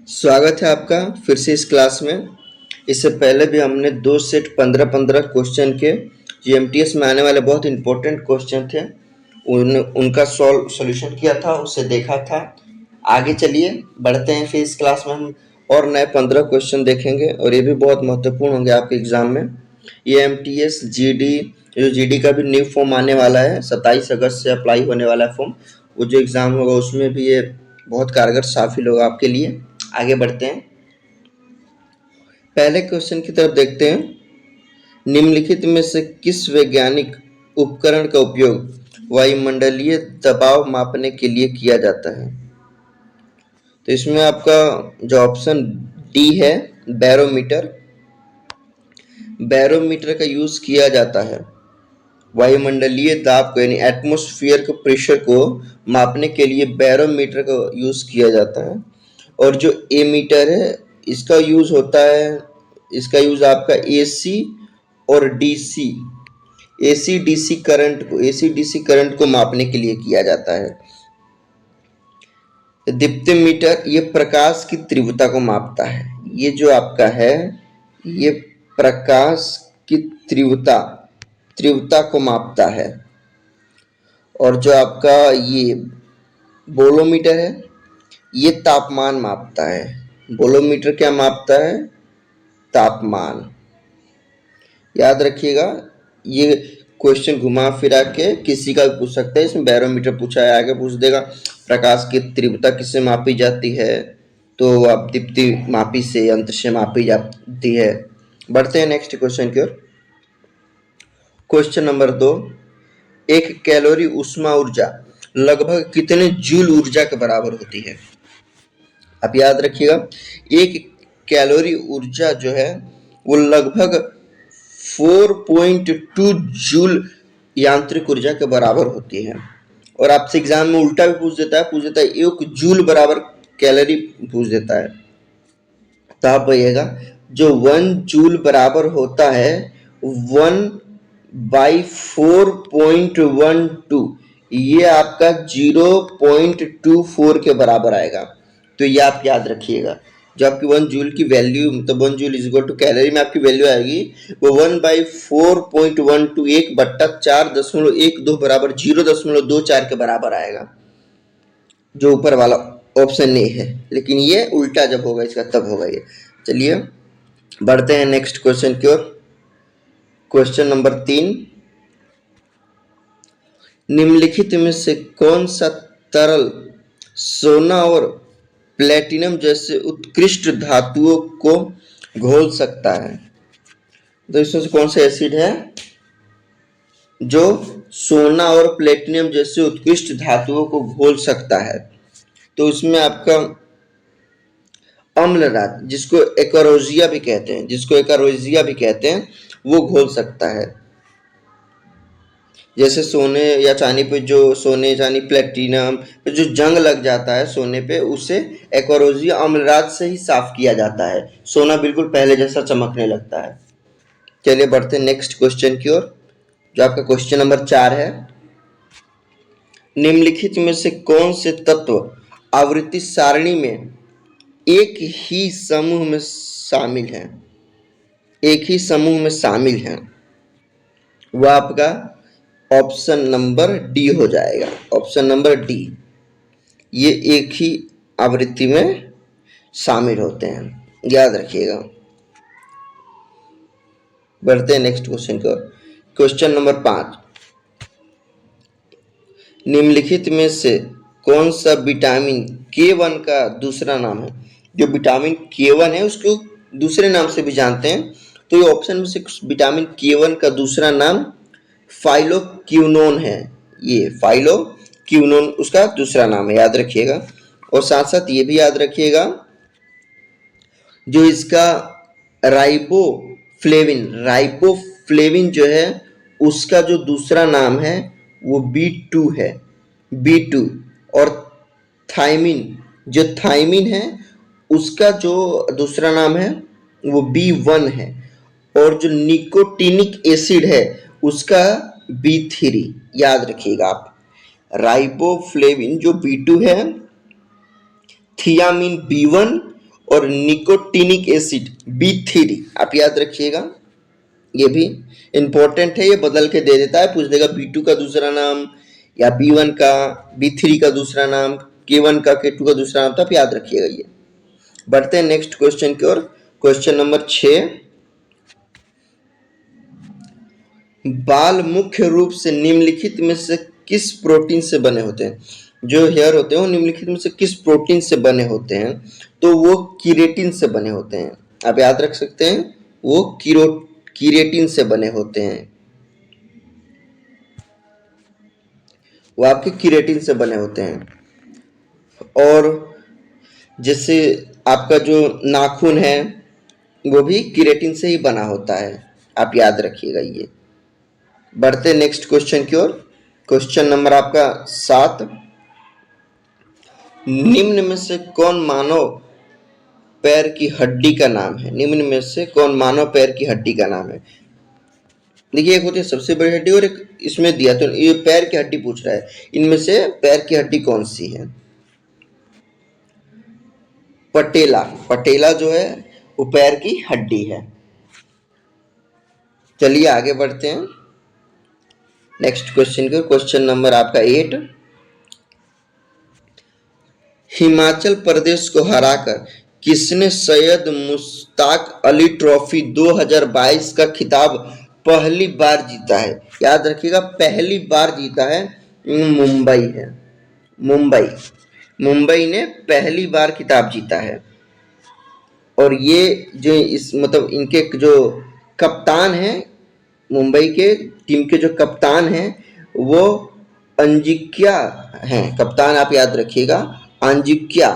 स्वागत है आपका फिर से इस क्लास में। इससे पहले भी हमने 2 सेट 15-15 क्वेश्चन के जीएमटीएस में आने वाले बहुत इंपॉर्टेंट क्वेश्चन थे उनका सॉल्यूशन किया था, उसे देखा था। आगे चलिए बढ़ते हैं, फिर इस क्लास में हम और नए 15 क्वेश्चन देखेंगे और ये भी बहुत महत्वपूर्ण होंगे आपके एग्जाम में। ये एमटीएस जीडी, जो जीडी का भी न्यू फॉर्म आने वाला है, 27 अगस्त से अप्लाई होने वाला है फॉर्म। वो जो एग्जाम होगा उसमें भी ये बहुत कारगर साबित होगा आपके लिए। आगे बढ़ते हैं, पहले क्वेश्चन की तरफ देखते हैं। निम्नलिखित में से किस वैज्ञानिक उपकरण का उपयोग वायुमंडलीय दबाव मापने के लिए किया जाता है? तो इसमें आपका जो ऑप्शन डी है, बैरोमीटर। बैरोमीटर का यूज किया जाता है वायुमंडलीय दाब को, यानी एटमॉस्फेयर के प्रेशर को मापने के लिए बैरोमीटर का यूज किया जाता है। और जो एमीटर है, इसका यूज होता है, इसका यूज आपका एसी और डीसी, एसी डीसी करंट को मापने के लिए किया जाता है। दीप्तिमीटर ये प्रकाश की तीव्रता को मापता है। ये जो आपका है, ये प्रकाश की तीव्रता को मापता है। और जो आपका ये बोलोमीटर है, ये तापमान मापता है। बोलोमीटर क्या मापता है? तापमान। याद रखिएगा, ये क्वेश्चन घुमा फिरा के किसी का भी पूछ सकते हैं। इसमें बैरोमीटर पूछा है, आगे पूछ देगा प्रकाश की तीव्रता किससे मापी जाती है, तो आप दीप्ति मापी से, यंत्र से मापी जाती है। बढ़ते हैं नेक्स्ट क्वेश्चन की ओर। क्वेश्चन नंबर 2, एक कैलोरी ऊष्मा ऊर्जा लगभग कितने जूल ऊर्जा के बराबर होती है? आप याद रखिएगा, एक कैलोरी ऊर्जा जो है वो लगभग 4.2 जूल यांत्रिक ऊर्जा के बराबर होती है। और आपसे एग्जाम में उल्टा भी पूछ देता है 1 जूल बराबर कैलोरी पूछ देता है। तो आप कहिएगा जो 1 जूल बराबर होता है 1/4.12, ये आपका 0.24 के बराबर आएगा। तो ये आप याद रखिएगा, जो आपकी 1 जूल की वैल्यू, मतलब 1 joule is equal to calorie में आपकी वैल्यू आएगी वो 1/4.12, 1/4.12 बराबर 0.24 के बराबर आएगा, जो ऊपर वाला ऑप्शन ए है। लेकिन ये उल्टा जब होगा इसका तब होगा ये। चलिए बढ़ते हैं नेक्स्ट क्वेश्चन की ओर। क्वेश्चन नंबर 3, निम्नलिखित में से कौन सा तरल सोना और प्लेटिनम जैसे उत्कृष्ट धातुओं को घोल सकता है? तो इसमें से कौन सा एसिड है जो सोना और प्लेटिनम जैसे उत्कृष्ट धातुओं को घोल सकता है? तो इसमें आपका अम्लराज, जिसको एकारोजिया भी कहते हैं, वो घोल सकता है। जैसे सोने या चांदी पे, जो सोने चांदी प्लेटिनम पे जो जंग लग जाता है सोने पे, उसे एकारोजिया अम्लराज से ही साफ किया जाता है। सोना बिल्कुल पहले जैसा चमकने लगता है। चलिए बढ़ते हैं नेक्स्ट क्वेश्चन की ओर, जो आपका क्वेश्चन नंबर 4 है। निम्नलिखित में से कौन से तत्व आवृत्ति सारणी में एक ही समूह में शामिल हैं? वह आपका ऑप्शन नंबर डी हो जाएगा। ऑप्शन नंबर डी, ये एक ही आवृत्ति में शामिल होते हैं, याद रखिएगा। बढ़ते हैं नेक्स्ट क्वेश्चन की ओर। क्वेश्चन नंबर 5, निम्नलिखित में से कौन सा विटामिन K1 का दूसरा नाम है? जो विटामिन K1 है उसको दूसरे नाम से भी जानते हैं, तो ये ऑप्शन में से विटामिन K1 का दूसरा नाम फाइलोक्विनोन है। ये फाइलोक्विनोन उसका दूसरा नाम है, याद रखिएगा। और साथ साथ ये भी याद रखिएगा, जो इसका राइबोफ्लेविन जो है, उसका जो दूसरा नाम है वो B2 है, B2। और थाइमिन है, उसका जो दूसरा नाम है वो B1 है। और जो निकोटिनिक एसिड है उसका B3, याद रखिएगा आप। राइबोफ्लेविन जो B2 है, थियामिन B1 और निकोटिनिक एसिड B3, आप याद रखिएगा, ये भी इंपॉर्टेंट है, ये बदल के दे देता है, पूछ देगा B2 का दूसरा नाम या B1 का B3 का दूसरा नाम, K1 का K2 का दूसरा नाम, तो आप याद रखिएगा ये। बढ़ते हैं नेक्स्ट क्वेश्चन की ओर। क्वेश्चन नंबर 6, बाल मुख्य रूप से निम्नलिखित में से किस प्रोटीन से बने होते हैं? जो हेयर होते हैं वो निम्नलिखित में से किस प्रोटीन से बने होते हैं? तो वो कीरेटिन से बने होते हैं, आप याद रख सकते हैं, वो कीरेटिन से बने होते हैं, वो आपके कीरेटिन से बने होते हैं। और जैसे आपका जो नाखून है वो भी कीरेटिन से ही बना होता है, आप याद रखिएगा ये। बढ़ते नेक्स्ट क्वेश्चन की ओर। क्वेश्चन नंबर आपका 7, निम्न में से कौन मानव पैर की हड्डी का नाम है? निम्न में से कौन मानव पैर की हड्डी का नाम है? देखिए, एक होती है सबसे बड़ी हड्डी और एक इसमें दिया, तो ये पैर की हड्डी पूछ रहा है, इनमें से पैर की हड्डी कौन सी है? पटेला, पटेला जो है वो पैर की हड्डी है। चलिए आगे बढ़ते हैं नेक्स्ट क्वेश्चन के। क्वेश्चन नंबर आपका 8, हिमाचल प्रदेश को हराकर किसने सैयद मुश्ताक अली ट्रॉफी 2022 का खिताब पहली बार जीता है? याद रखिएगा, पहली बार जीता है मुंबई है, मुंबई ने पहली बार खिताब जीता है। और ये जो इस मतलब इनके जो कप्तान हैं, मुंबई के टीम के जो कप्तान हैं वो अंजिक्या हैं, कप्तान आप याद रखिएगा, अंजिक्या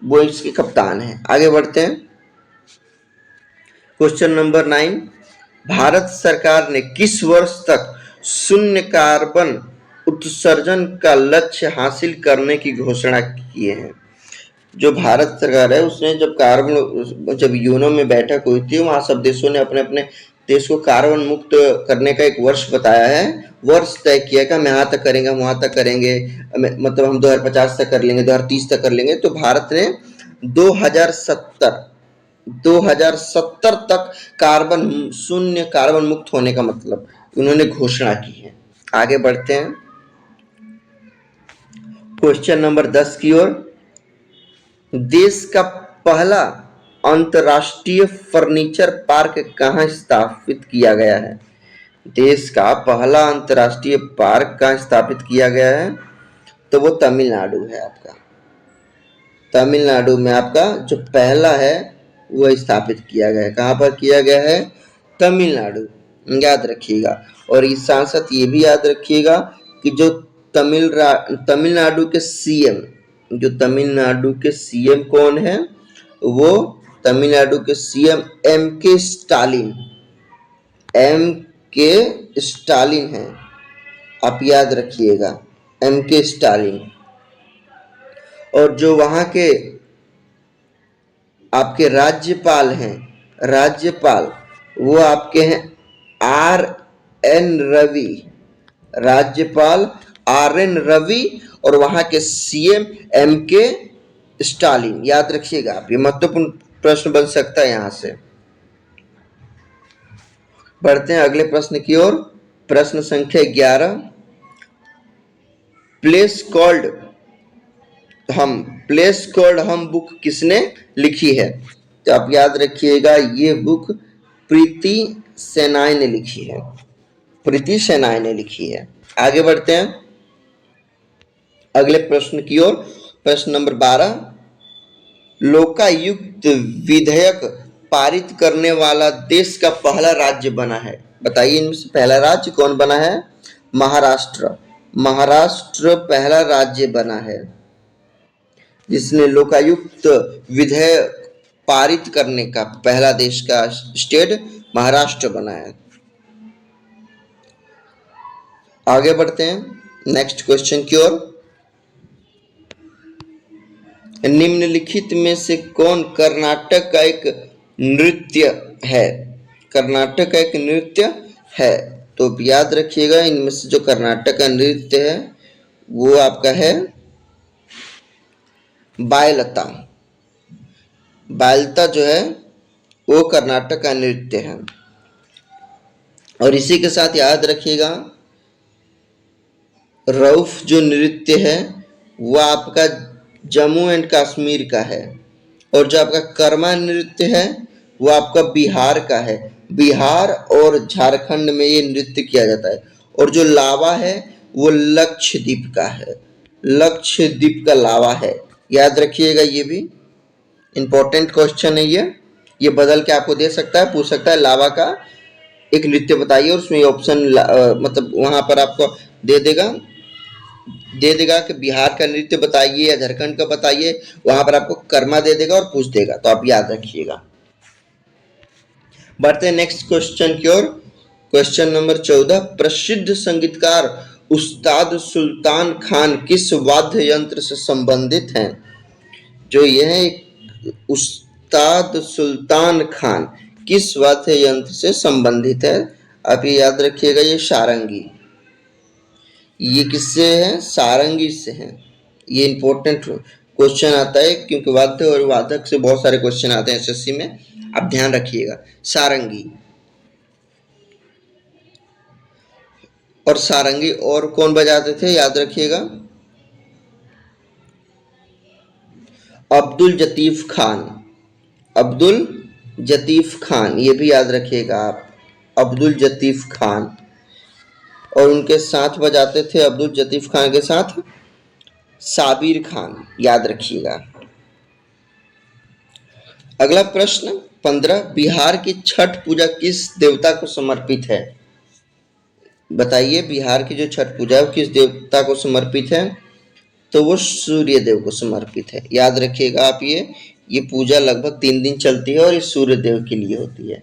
वो इसके कप्तान हैं। आगे बढ़ते हैं क्वेश्चन नंबर 9, भारत सरकार ने किस वर्ष तक शून्य कार्बन उत्सर्जन का लक्ष्य हासिल करने की घोषणा की है? जो भारत सरकार है उसने जब यूएनओ में बैठक हुई थी, वहां सब देशों ने अपने अपने देश को कार्बन मुक्त करने का एक वर्ष बताया है, वर्ष तय किया कि हम यहाँ तक करेंगे, हम वहां तक करेंगे, मतलब हम 2050 तक कर लेंगे, 2030 तक कर लेंगे। तो भारत ने 2070 तक शून्य कार्बन मुक्त होने का मतलब उन्होंने घोषणा की है। आगे बढ़ते हैं क्वेश्चन नंबर 10 की ओर। देश का पहला अंतरराष्ट्रीय फर्नीचर पार्क कहाँ स्थापित किया गया है? देश का पहला अंतरराष्ट्रीय पार्क कहाँ स्थापित किया गया है? तो वो तमिलनाडु है आपका, तमिलनाडु में आपका जो पहला है वो स्थापित किया गया है। कहाँ पर किया गया है? तमिलनाडु, याद रखिएगा। और इस साथ साथ ये भी याद रखिएगा कि जो तमिलनाडु के सीएम, जो तमिलनाडु के सीएम कौन है? वो तमिलनाडु के सीएम एम के स्टालिन हैं, आप याद रखिएगा, एम के स्टालिन। और जो वहां के आपके राज्यपाल हैं, राज्यपाल वो आपके हैं RN रवि, राज्यपाल RN रवि, और वहां के सीएम MK स्टालिन, याद रखिएगा आप, ये महत्वपूर्ण प्रश्न बन सकता है यहां से। बढ़ते हैं अगले प्रश्न की ओर। प्रश्न संख्या 11, प्लेस कॉल्ड हम बुक किसने लिखी है? तो आप याद रखिएगा, ये बुक प्रीति सेनाई ने लिखी है, प्रीति सेनाई ने लिखी है। आगे बढ़ते हैं अगले प्रश्न की ओर। प्रश्न नंबर 12, लोकायुक्त विधेयक पारित करने वाला देश का पहला राज्य बना है? बताइए इनमें से पहला राज्य कौन बना है? महाराष्ट्र, महाराष्ट्र पहला राज्य बना है जिसने लोकायुक्त विधेयक पारित करने का पहला देश का स्टेट महाराष्ट्र बना है। आगे बढ़ते हैं नेक्स्ट क्वेश्चन की ओर। निम्नलिखित में से कौन कर्नाटक का एक नृत्य है? कर्नाटक का एक नृत्य है, तो याद रखिएगा इनमें से जो कर्नाटक का नृत्य है वो आपका है बायलता, बालता जो है वो कर्नाटक का नृत्य है। और इसी के साथ याद रखिएगा रऊफ जो नृत्य है वह आपका जम्मू एंड कश्मीर का है। और जो आपका कर्मा नृत्य है वो आपका बिहार का है। बिहार और झारखंड में ये नृत्य किया जाता है। और जो लावा है वो लक्षद्वीप का है। लक्षद्वीप का लावा है, याद रखिएगा। ये भी इंपॉर्टेंट क्वेश्चन है। ये बदल के आपको दे सकता है, पूछ सकता है लावा का एक नृत्य बताइए, और उसमें ऑप्शन मतलब वहां पर आपको दे देगा कि बिहार का नृत्य बताइए या झारखंड का बताइए। वहां पर आपको कर्मा दे देगा और पूछ देगा, तो आप याद रखिएगा। बढ़ते हैं नेक्स्ट क्वेश्चन की ओर। क्वेश्चन नंबर 14, प्रसिद्ध संगीतकार उस्ताद सुल्तान खान किस वाद्य यंत्र से संबंधित हैं? जो यह उस्ताद सुल्तान खान किस वाद्य यंत्र से संबंधित है? आप ये याद रखिएगा, ये सारंगी। ये किससे है? सारंगी से है। ये इंपॉर्टेंट क्वेश्चन आता है क्योंकि वाद्य और वादक से बहुत सारे क्वेश्चन आते हैं एसएससी में, आप ध्यान रखिएगा। सारंगी। और सारंगी और कौन बजाते थे याद रखिएगा? अब्दुल जतीफ खान। अब्दुल जतीफ खान, ये भी याद रखिएगा आप, अब्दुल जतीफ खान। और उनके साथ बजाते थे, अब्दुल जतीफ खान के साथ साबिर खान, याद रखिएगा। अगला प्रश्न 15, बिहार की छठ पूजा किस देवता को समर्पित है? बताइए, बिहार की जो छठ पूजा है वो किस देवता को समर्पित है? तो वो सूर्य देव को समर्पित है। याद रखिएगा आप, ये पूजा लगभग 3 दिन चलती है और ये सूर्य देव के लिए होती है।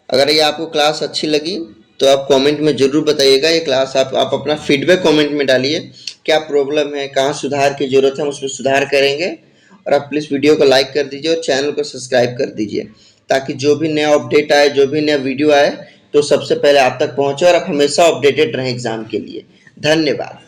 अगर ये आपको क्लास अच्छी लगी तो आप कमेंट में जरूर बताइएगा। ये क्लास आप अपना फीडबैक कमेंट में डालिए, क्या प्रॉब्लम है, कहाँ सुधार की जरूरत है, हम उसमें सुधार करेंगे। और आप प्लीज़ वीडियो को लाइक कर दीजिए और चैनल को सब्सक्राइब कर दीजिए, ताकि जो भी नया अपडेट आए, जो भी नया वीडियो आए, तो सबसे पहले आप तक पहुँचे और आप हमेशा अपडेटेड रहें एग्जाम के लिए। धन्यवाद।